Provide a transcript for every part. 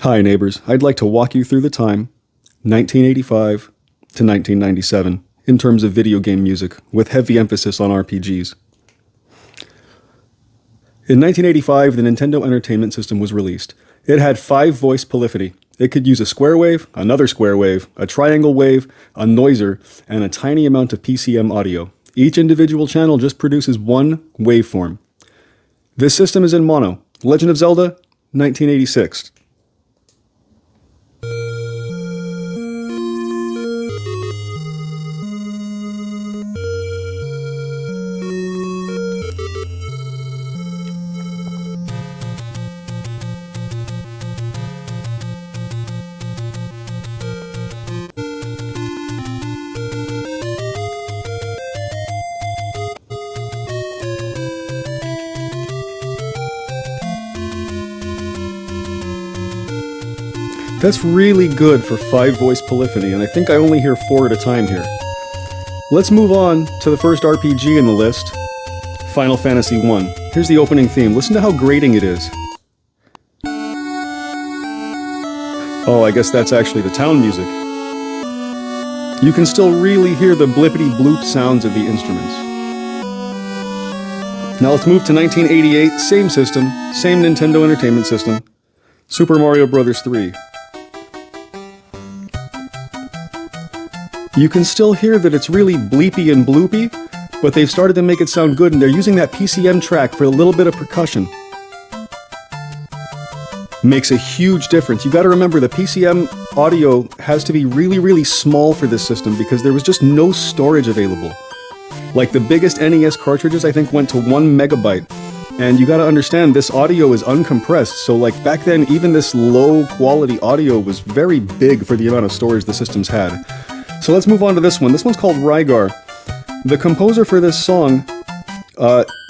Hi neighbors, I'd like to walk you through the time 1985 to 1997 in terms of video game music, with heavy emphasis on RPGs. In 1985, the Nintendo Entertainment System was released. It had 5-voice polyphony. It could use a square wave, another square wave, a triangle wave, a noiser, and a tiny amount of PCM audio. Each individual channel just produces one waveform. This system is in mono. Legend of Zelda, 1986. That's really good for 5-voice polyphony, and I think I only hear 4 at a time here. Let's move on to the first RPG in the list, Final Fantasy I. Here's the opening theme. Listen to how grating it is. Oh, I guess that's actually the town music. You can still really hear the blippity-bloop sounds of the instruments. Now let's move to 1988, same system, same Nintendo Entertainment System, Super Mario Bros. 3. You can still hear that it's really bleepy and bloopy, but they've started to make it sound good, and they're using that PCM track for a little bit of percussion. Makes a huge difference. You gotta remember, the PCM audio has to be really, really small for this system because there was just no storage available. Like the biggest NES cartridges, I think, went to 1 megabyte. And you gotta understand, this audio is uncompressed, so like back then, even this low quality audio was very big for the amount of storage the systems had. So let's move on to this one. This one's called Rygar. The composer for this song,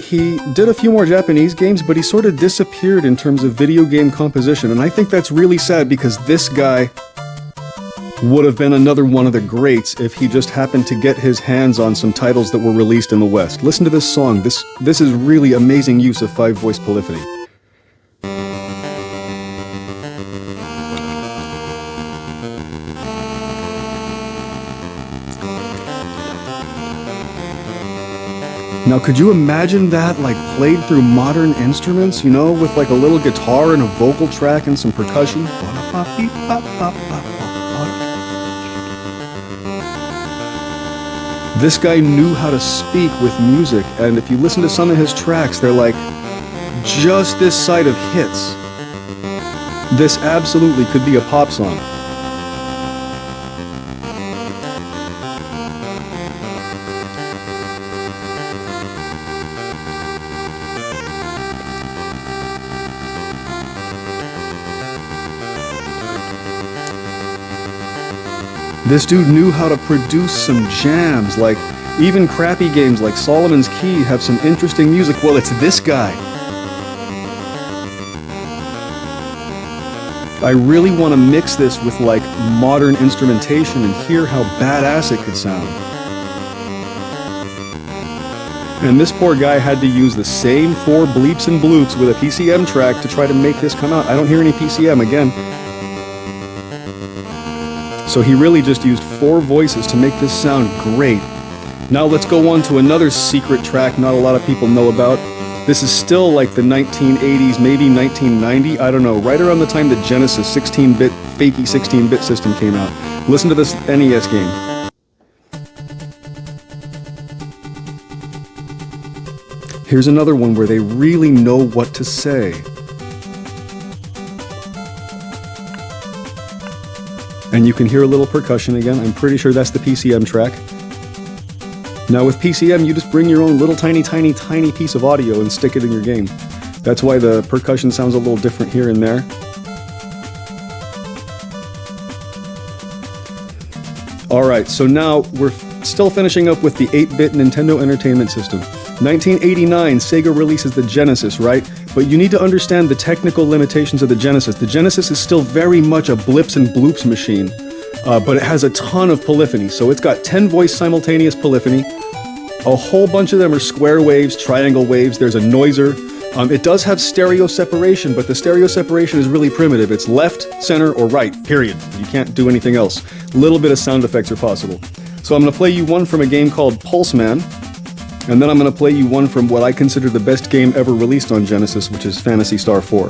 he did a few more Japanese games, but he sort of disappeared in terms of video game composition, and I think that's really sad because this guy would have been another one of the greats if he just happened to get his hands on some titles that were released in the West. Listen to this song. This is really amazing use of 5-voice polyphony. Now, could you imagine that, like, played through modern instruments, you know, with like a little guitar and a vocal track and some percussion? This guy knew how to speak with music, and if you listen to some of his tracks, they're like just this side of hits. This absolutely could be a pop song. This dude knew how to produce some jams, like even crappy games like Solomon's Key have some interesting music. Well, it's this guy. I really want to mix this with like modern instrumentation and hear how badass it could sound. And this poor guy had to use the same 4 bleeps and bloops with a PCM track to try to make this come out. I don't hear any PCM again. So he really just used 4 voices to make this sound great. Now let's go on to another secret track not a lot of people know about. This is still like the 1980s, maybe 1990, I don't know, right around the time the Genesis 16-bit, fakey 16-bit system came out. Listen to this NES game. Here's another one where they really know what to say. And you can hear a little percussion again. I'm pretty sure that's the PCM track. Now with PCM, you just bring your own little tiny piece of audio and stick it in your game. That's why the percussion sounds a little different here and there. Alright, so now we're still finishing up with the 8-bit Nintendo Entertainment System. 1989, Sega releases the Genesis, right? But you need to understand the technical limitations of the Genesis. The Genesis is still very much a blips and bloops machine, but it has a ton of polyphony. So it's got 10-voice simultaneous polyphony. A whole bunch of them are square waves, triangle waves. There's a noiser, It does have stereo separation, but the stereo separation is really primitive. It's left, center, or right, period. You can't do anything else. A little bit of sound effects are possible. So I'm going to play you one from a game called Pulseman, and then I'm going to play you one from what I consider the best game ever released on Genesis, which is Phantasy Star 4.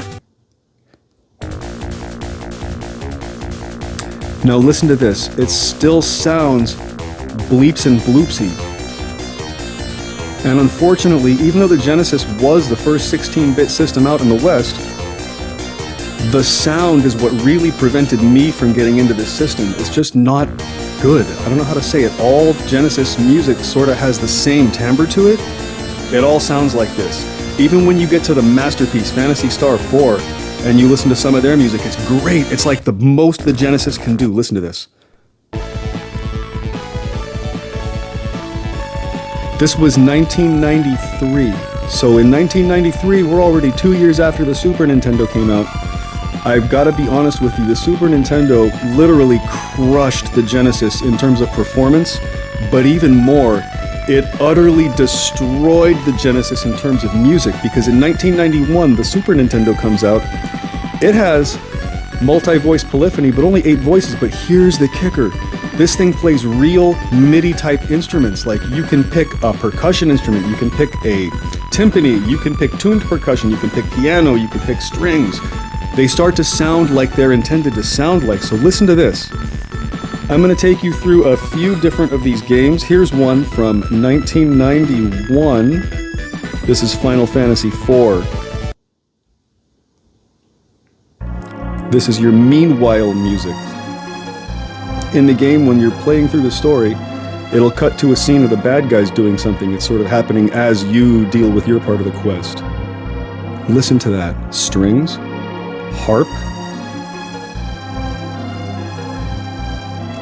Now listen to this. It still sounds bleeps and bloopsy. And unfortunately, even though the Genesis was the first 16-bit system out in the West, the sound is what really prevented me from getting into this system. It's just not good. I don't know how to say it. All Genesis music sort of has the same timbre to it. It all sounds like this. Even when you get to the masterpiece, Phantasy Star 4, and you listen to some of their music, it's great. It's like the most the Genesis can do. Listen to this. This was 1993. So in 1993, we're already 2 years after the Super Nintendo came out. I've got to be honest with you, the Super Nintendo literally crushed the Genesis in terms of performance, but even more, it utterly destroyed the Genesis in terms of music, because in 1991, the Super Nintendo comes out. It has multi-voice polyphony, but only 8 voices, but here's the kicker. This thing plays real MIDI-type instruments, like you can pick a percussion instrument, you can pick a timpani, you can pick tuned percussion, you can pick piano, you can pick strings. They start to sound like they're intended to sound like, so listen to this. I'm going to take you through a few different of these games. Here's one from 1991. This is Final Fantasy IV. This is your meanwhile music. In the game, when you're playing through the story, it'll cut to a scene of the bad guys doing something. It's sort of happening as you deal with your part of the quest. Listen to that. Strings, harp.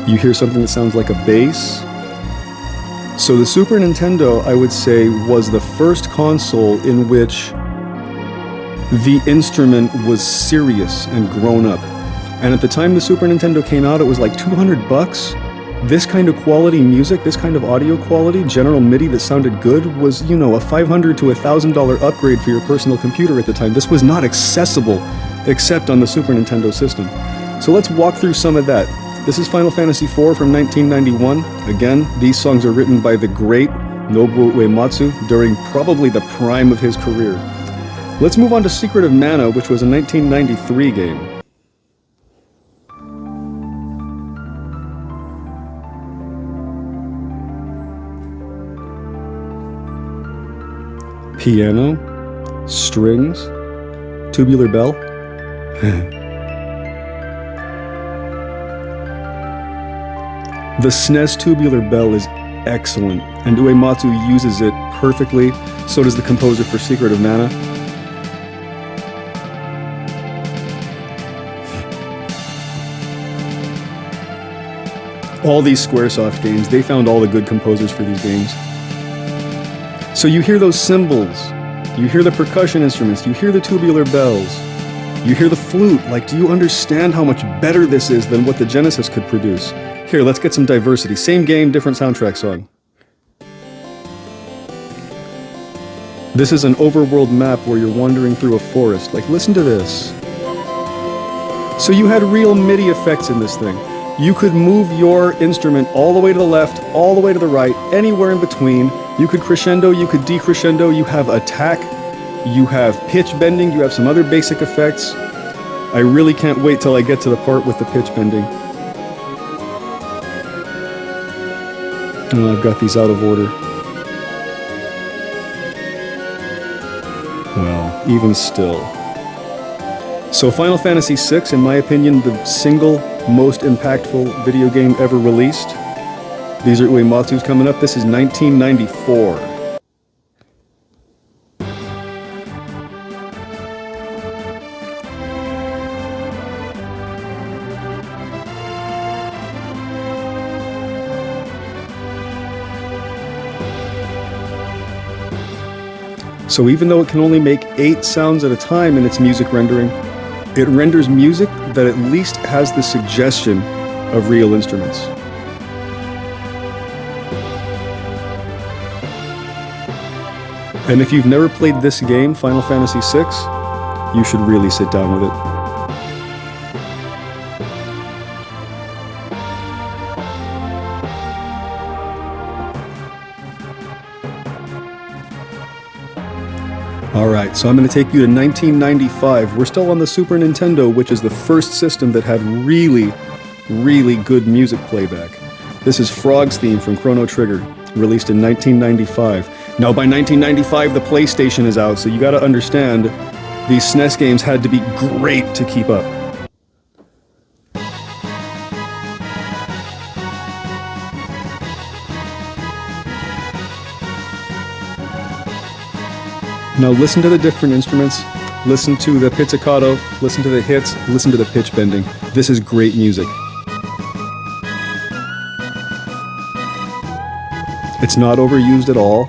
You hear something that sounds like a bass. So the Super Nintendo, I would say, was the first console in which the instrument was serious and grown up. And at the time the Super Nintendo came out, it was like $200. This kind of quality music, this kind of audio quality, general MIDI that sounded good, was, you know, a $500 to $1,000 upgrade for your personal computer at the time. This was not accessible except on the Super Nintendo system. So let's walk through some of that. This is Final Fantasy IV from 1991. Again, these songs are written by the great Nobuo Uematsu during probably the prime of his career. Let's move on to Secret of Mana, which was a 1993 game. Piano, strings, tubular bell. The SNES tubular bell is excellent, and Uematsu uses it perfectly. So does the composer for Secret of Mana. All these Squaresoft games, they found all the good composers for these games. So you hear those cymbals, you hear the percussion instruments, you hear the tubular bells, you hear the flute. Like, do you understand how much better this is than what the Genesis could produce? Here, let's get some diversity. Same game, different soundtrack song. This is an overworld map where you're wandering through a forest. Like, listen to this. So you had real MIDI effects in this thing. You could move your instrument all the way to the left, all the way to the right, anywhere in between. You could crescendo, you could decrescendo, you have attack, you have pitch bending, you have some other basic effects. I really can't wait till I get to the part with the pitch bending. Oh, I've got these out of order. Well, even still. So Final Fantasy VI, in my opinion, the single most impactful video game ever released. These are Uematsu's coming up. This is 1994. So even though it can only make 8 sounds at a time in its music rendering, it renders music that at least has the suggestion of real instruments. And if you've never played this game, Final Fantasy VI, you should really sit down with it. Alright, so I'm going to take you to 1995. We're still on the Super Nintendo, which is the first system that had really, really good music playback. This is Frog's theme from Chrono Trigger, released in 1995. Now, by 1995, the PlayStation is out, so you gotta understand, these SNES games had to be great to keep up. Now listen to the different instruments, listen to the pizzicato, listen to the hits, listen to the pitch bending. This is great music. It's not overused at all.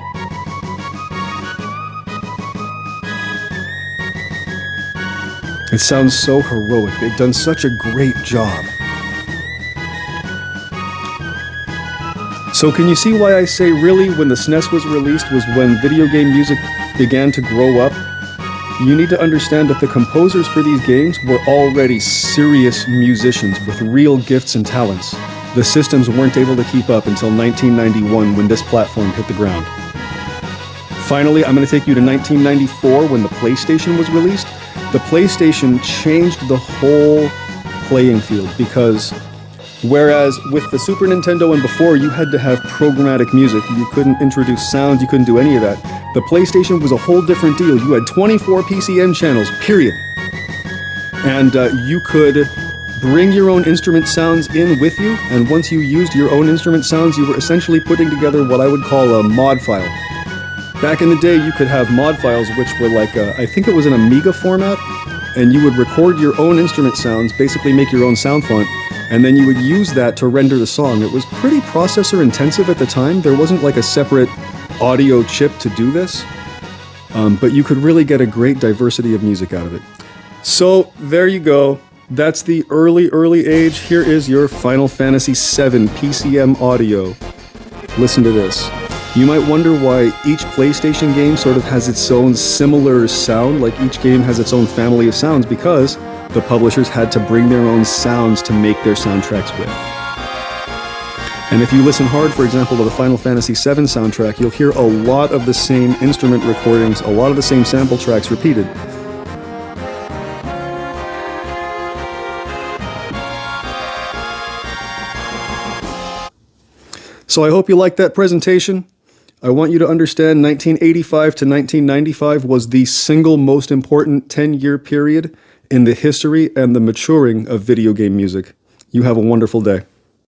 It sounds so heroic. They've done such a great job. So can you see why I say really when the SNES was released was when video game music began to grow up? You need to understand that the composers for these games were already serious musicians with real gifts and talents. The systems weren't able to keep up until 1991 when this platform hit the ground. Finally, I'm going to take you to 1994 when the PlayStation was released. The PlayStation changed the whole playing field because whereas with the Super Nintendo and before you had to have programmatic music, you couldn't introduce sound, you couldn't do any of that. The PlayStation was a whole different deal. You had 24 PCM channels, period. And you could bring your own instrument sounds in with you, and once you used your own instrument sounds, you were essentially putting together what I would call a mod file. Back in the day, you could have mod files which were like, I think it was an Amiga format, and you would record your own instrument sounds, basically make your own sound font, and then you would use that to render the song. It was pretty processor intensive at the time. There wasn't like a separate audio chip to do this, but you could really get a great diversity of music out of it. So there you go. That's the early age. Here is your Final Fantasy VII PCM audio. Listen to this. You might wonder why each PlayStation game sort of has its own similar sound, like each game has its own family of sounds, because the publishers had to bring their own sounds to make their soundtracks with. And if you listen hard, for example, to the Final Fantasy VII soundtrack, you'll hear a lot of the same instrument recordings, a lot of the same sample tracks repeated. So I hope you liked that presentation. I want you to understand 1985 to 1995 was the single most important 10-year period in the history and the maturing of video game music. You have a wonderful day.